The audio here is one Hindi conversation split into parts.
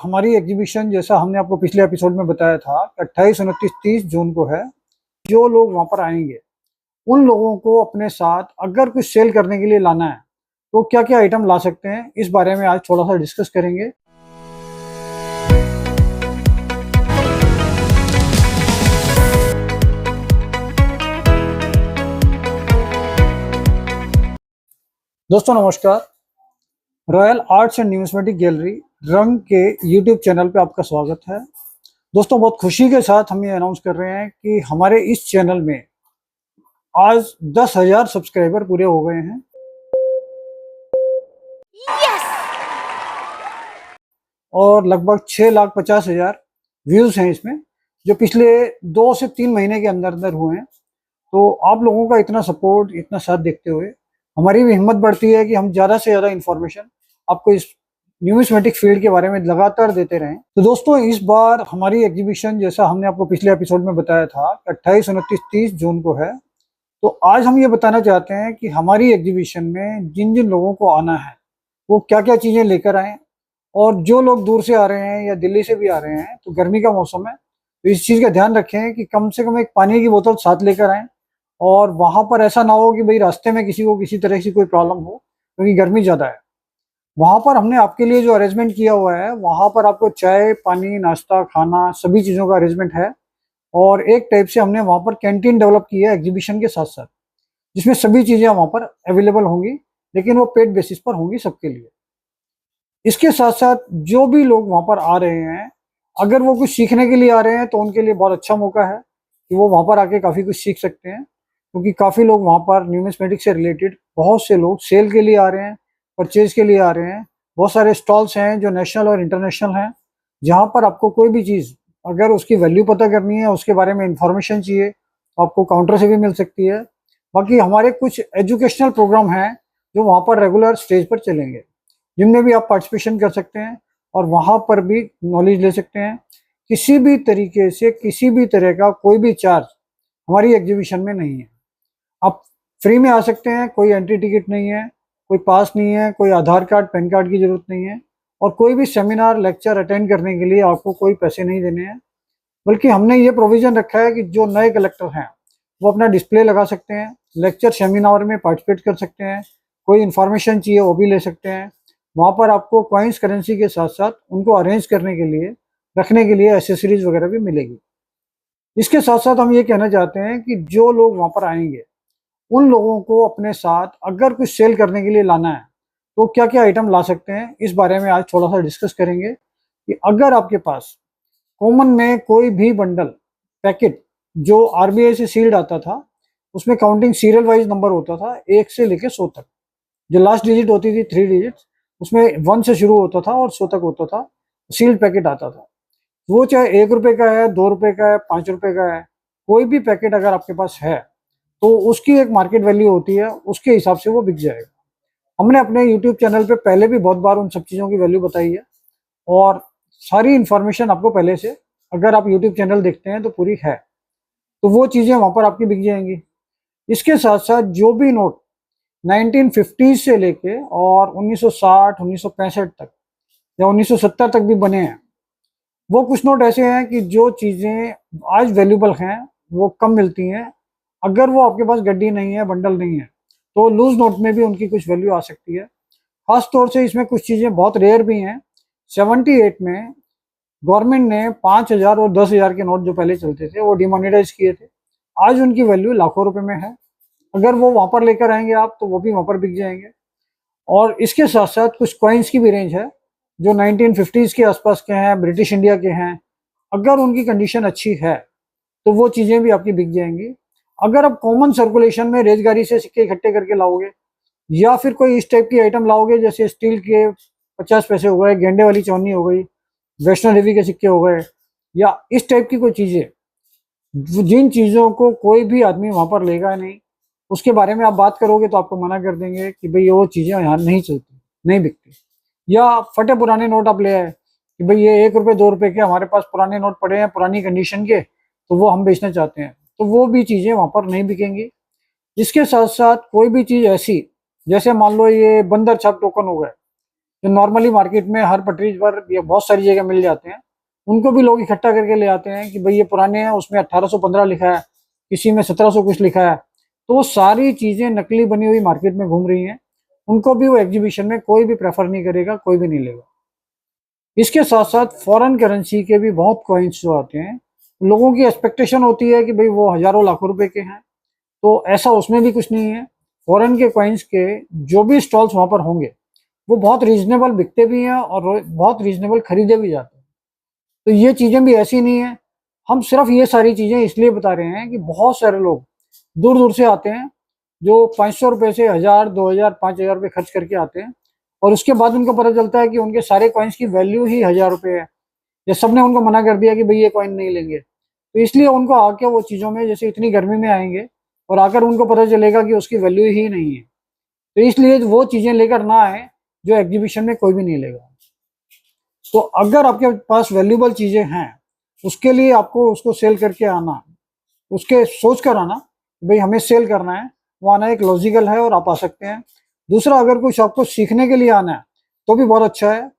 हमारी एग्जीबिशन जैसा हमने आपको पिछले एपिसोड में बताया था कि 28, 29, 30 जून को है। जो लोग वहां पर आएंगे उन लोगों को अपने साथ अगर कुछ सेल करने के लिए लाना है तो क्या क्या आइटम ला सकते हैं, इस बारे में आज थोड़ा सा डिस्कस करेंगे। दोस्तों नमस्कार। Royal arts and numismatic gallery रंग के यूट्यूब चैनल पे आपका स्वागत है। दोस्तों बहुत खुशी के साथ हम ये अनाउंस कर रहे हैं कि हमारे इस चैनल में आज 10,000 सब्सक्राइबर पूरे हो गए हैं। और लगभग 6,50,000 व्यूज हैं इसमें, जो पिछले 2 से 3 महीने के अंदर अंदर हुए हैं। तो आप लोगों का इतना सपोर्ट, इतना साथ देखते हुए हमारी भी हिम्मत बढ़ती है कि हम ज़्यादा से ज़्यादा इन्फॉर्मेशन आपको इस न्यूमिस्मेटिक फील्ड के बारे में लगातार देते रहें। तो दोस्तों इस बार हमारी एग्जीबिशन जैसा हमने आपको पिछले एपिसोड में बताया था 28, 29, 30 जून को है। तो आज हम ये बताना चाहते हैं कि हमारी एग्जीबिशन में जिन जिन लोगों को आना है वो क्या क्या चीज़ें लेकर आएँ। और जो लोग दूर से आ रहे हैं या दिल्ली से भी आ रहे हैं, तो गर्मी का मौसम है, तो इस चीज़ का ध्यान रखें कि कम से कम एक पानी की बोतल साथ लेकर आएँ। और वहाँ पर ऐसा ना हो कि भाई रास्ते में किसी को किसी तरह की कोई प्रॉब्लम हो, क्योंकि गर्मी ज़्यादा है। वहाँ पर हमने आपके लिए जो अरेंजमेंट किया हुआ है, वहाँ पर आपको चाय, पानी, नाश्ता, खाना सभी चीज़ों का अरेंजमेंट है। और एक टाइप से हमने वहाँ पर कैंटीन डेवलप की है एग्जीबिशन के साथ साथ, जिसमें सभी चीज़ें वहाँ पर अवेलेबल होंगी, लेकिन वो पेड बेसिस पर होंगी सबके लिए। इसके साथ साथ जो भी लोग वहाँ पर आ रहे हैं, अगर वो कुछ सीखने के लिए आ रहे हैं तो उनके लिए बहुत अच्छा मौका है कि वो वहाँ पर आके काफ़ी कुछ सीख सकते हैं। क्योंकि काफ़ी लोग वहाँ पर न्यूमिस्मेटिक से रिलेटेड, बहुत से लोग सेल के लिए आ रहे हैं, परचेज के लिए आ रहे हैं। बहुत सारे स्टॉल्स हैं जो नेशनल और इंटरनेशनल हैं, जहाँ पर आपको कोई भी चीज़ अगर उसकी वैल्यू पता करनी है, उसके बारे में इंफॉर्मेशन चाहिए, तो आपको काउंटर से भी मिल सकती है। बाकी हमारे कुछ एजुकेशनल प्रोग्राम हैं जो वहाँ पर रेगुलर स्टेज पर चलेंगे, जिनमें भी आप पार्टिसिपेशन कर सकते हैं और वहाँ पर भी नॉलेज ले सकते हैं। किसी भी तरीके से किसी भी तरह का कोई भी चार्ज हमारी एग्जीबिशन में नहीं है। आप फ्री में आ सकते हैं, कोई एंट्री टिकट नहीं है, कोई पास नहीं है, कोई आधार कार्ड, पैन कार्ड की जरूरत नहीं है। और कोई भी सेमिनार, लेक्चर अटेंड करने के लिए आपको कोई पैसे नहीं देने हैं। बल्कि हमने ये प्रोविजन रखा है कि जो नए कलेक्टर हैं वो अपना डिस्प्ले लगा सकते हैं, लेक्चर सेमिनार में पार्टिसिपेट कर सकते हैं, कोई इन्फॉर्मेशन चाहिए वो भी ले सकते हैं। वहाँ पर आपको कॉइन्स, करेंसी के साथ साथ उनको अरेंज करने के लिए, रखने के लिए एसेसरीज वगैरह भी मिलेगी। इसके साथ साथ हम ये कहना चाहते हैं कि जो लोग वहाँ पर आएंगे उन लोगों को अपने साथ अगर कुछ सेल करने के लिए लाना है तो क्या क्या आइटम ला सकते हैं, इस बारे में आज थोड़ा सा डिस्कस करेंगे। कि अगर आपके पास कॉमन में कोई भी बंडल, पैकेट जो आरबीआई से सील्ड आता था, उसमें काउंटिंग सीरियल वाइज नंबर होता था 1 से लेके 100 तक। जो लास्ट डिजिट होती थी 3 डिजिट्स, उसमें 1 से शुरू होता था और 100 तक होता था। सील्ड पैकेट आता था, वो चाहे 1 रुपए का है, 2 रुपए का है, 5 रुपए का है, कोई भी पैकेट अगर आपके पास है तो उसकी एक मार्केट वैल्यू होती है, उसके हिसाब से वो बिक जाएगा। हमने अपने यूट्यूब चैनल पे पहले भी बहुत बार उन सब चीज़ों की वैल्यू बताई है, और सारी इन्फॉर्मेशन आपको पहले से, अगर आप यूट्यूब चैनल देखते हैं तो पूरी है, तो वो चीज़ें वहाँ पर आपकी बिक जाएंगी। इसके साथ साथ जो भी नोट 1950 से लेके और 1960, 1965 तक या 1970 तक भी बने हैं, वो कुछ नोट ऐसे हैं कि जो चीज़ें आज वैल्यूबल हैं वो कम मिलती हैं। अगर वो आपके पास गड्डी नहीं है, बंडल नहीं है, तो लूज नोट में भी उनकी कुछ वैल्यू आ सकती है। खास तौर से इसमें कुछ चीज़ें बहुत रेयर भी हैं। 78 में गवर्नमेंट ने 5,000 और 10,000 के नोट जो पहले चलते थे वो डिमोनेटाइज किए थे। आज उनकी वैल्यू लाखों रुपए में है। अगर वो वहाँ पर लेकर आएंगे आप, तो वो भी वहाँ पर बिक जाएंगे। और इसके साथ साथ कुछ कॉइन्स की भी रेंज है जो 1950s के आसपास के हैं, ब्रिटिश इंडिया के हैं। अगर उनकी कंडीशन अच्छी है तो वो चीज़ें भी आपकी बिक जाएंगी। अगर आप कॉमन सर्कुलेशन में रेजगारी से सिक्के इकट्ठे करके लाओगे, या फिर कोई इस टाइप की आइटम लाओगे, जैसे स्टील के 50 पैसे हो गए, गेंडे वाली चौनी हो गई, वैष्णो देवी के सिक्के हो गए, या इस टाइप की कोई चीज़ें, जिन चीज़ों को कोई भी आदमी वहाँ पर लेगा नहीं, उसके बारे में आप बात करोगे तो आपको मना कर देंगे कि भाई वो चीज़ें यहाँ नहीं चलती, नहीं बिकती। या फटे पुराने नोट आप ले आए कि भाई ये 1 रुपये 2 रुपये के हमारे पास पुराने नोट पड़े हैं, पुरानी कंडीशन के, तो वो हम बेचना चाहते हैं, तो वो भी चीज़ें वहाँ पर नहीं बिकेंगी। इसके साथ साथ कोई भी चीज़ ऐसी, जैसे मान लो ये बंदर छाप टोकन हो गए, जो नॉर्मली मार्केट में हर पटरी पर या बहुत सारी जगह मिल जाते हैं, उनको भी लोग इकट्ठा करके ले आते हैं कि भाई ये पुराने हैं, उसमें 1815 लिखा है, किसी में 1700 कुछ लिखा है। तो वो सारी चीजें नकली बनी हुई मार्केट में घूम रही हैं, उनको भी वो एग्जीबिशन में कोई भी प्रेफर नहीं करेगा, कोई भी नहीं लेगा। इसके साथ साथ फॉरेन करेंसी के भी बहुत कॉइन्स जो आते हैं, लोगों की एक्सपेक्टेशन होती है कि भाई वो हजारों लाखों रुपए के हैं, तो ऐसा उसमें भी कुछ नहीं है। फॉरेन के कॉइन्स के जो भी स्टॉल्स वहां पर होंगे वो बहुत रीजनेबल बिकते भी हैं और बहुत रीजनेबल खरीदे भी जाते हैं। तो ये चीजें भी ऐसी नहीं है। हम सिर्फ ये सारी चीजें इसलिए बता रहे हैं कि बहुत सारे लोग दूर दूर से आते हैं, जो 500 रुपए से 1000, 2000, 5000 रुपये खर्च करके आते हैं, और उसके बाद उनको पता चलता है कि उनके सारे कॉइन्स की वैल्यू ही 1000 रुपये है, या सबने उनको मना कर दिया कि भाई ये कॉइन नहीं लेंगे। तो इसलिए उनको आके वो चीज़ों में, जैसे इतनी गर्मी में आएंगे और आकर उनको पता चलेगा कि उसकी वैल्यू ही नहीं है, तो इसलिए वो चीज़ें लेकर ना आए जो एग्जीबिशन में कोई भी नहीं लेगा। तो अगर आपके पास वैल्यूबल चीज़ें हैं, उसके लिए आपको उसको सेल करके आना, उसके सोच कर आना भाई हमें सेल करना है, वो आना एक लॉजिकल है और आप आ सकते हैं। दूसरा, अगर कुछ आपको सीखने के लिए आना है तो भी बहुत अच्छा है।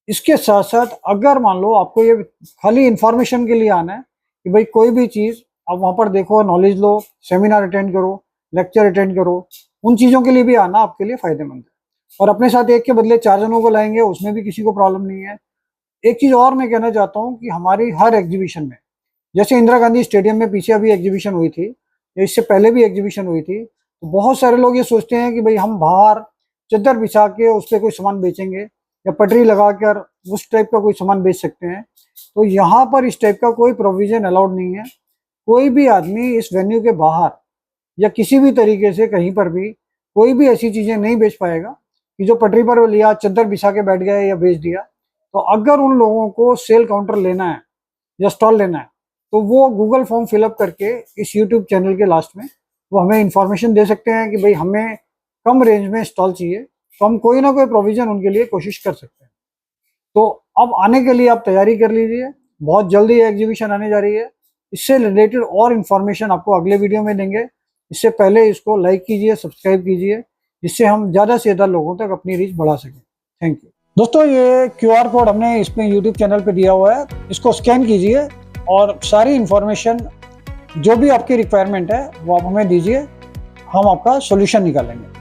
इसके साथ साथ अगर मान लो आपको ये खाली इंफॉर्मेशन के लिए आना है कि भाई कोई भी चीज़ आप वहाँ पर देखो, नॉलेज लो, सेमिनार अटेंड करो, लेक्चर अटेंड करो, उन चीज़ों के लिए भी आना आपके लिए फ़ायदेमंद है। और अपने साथ एक के बदले 4 जनों को लाएंगे, उसमें भी किसी को प्रॉब्लम नहीं है। एक चीज़ और मैं कहना चाहता हूँ कि हमारी हर एग्जीबिशन में, जैसे इंदिरा गांधी स्टेडियम में पीछे अभी एग्जीबिशन हुई थी, इससे पहले भी एग्जीबिशन हुई थी, तो बहुत सारे लोग ये सोचते हैं कि भाई हम बाहर चद्दर बिछा के उस पर कोई सामान बेचेंगे या पटरी लगाकर उस टाइप का कोई सामान बेच सकते हैं। तो यहाँ पर इस टाइप का कोई प्रोविजन अलाउड नहीं है। कोई भी आदमी इस वेन्यू के बाहर या किसी भी तरीके से कहीं पर भी कोई भी ऐसी चीज़ें नहीं बेच पाएगा कि जो पटरी पर लिया, चद्दर बिछा के बैठ गए या बेच दिया। तो अगर उन लोगों को सेल काउंटर लेना है या स्टॉल लेना है, तो वो गूगल फॉर्म फिलअप करके इस यूट्यूब चैनल के लास्ट में वो हमें इंफॉर्मेशन दे सकते हैं कि भाई हमें कम रेंज में स्टॉल चाहिए, तो हम कोई ना कोई प्रोविजन उनके लिए कोशिश कर सकते हैं। तो अब आने के लिए आप तैयारी कर लीजिए, बहुत जल्दी एग्जीबिशन आने जा रही है। इससे रिलेटेड और इन्फॉर्मेशन आपको अगले वीडियो में देंगे। इससे पहले इसको लाइक कीजिए, सब्सक्राइब कीजिए, जिससे हम ज़्यादा से ज़्यादा लोगों तक अपनी रीच बढ़ा सकें। थैंक यू दोस्तों। ये QR कोड हमने इसमें यूट्यूब चैनल पे दिया हुआ है, इसको स्कैन कीजिए और सारी इन्फॉर्मेशन जो भी आपकी रिक्वायरमेंट है वो आप हमें दीजिए, हम आपका सोल्यूशन निकालेंगे।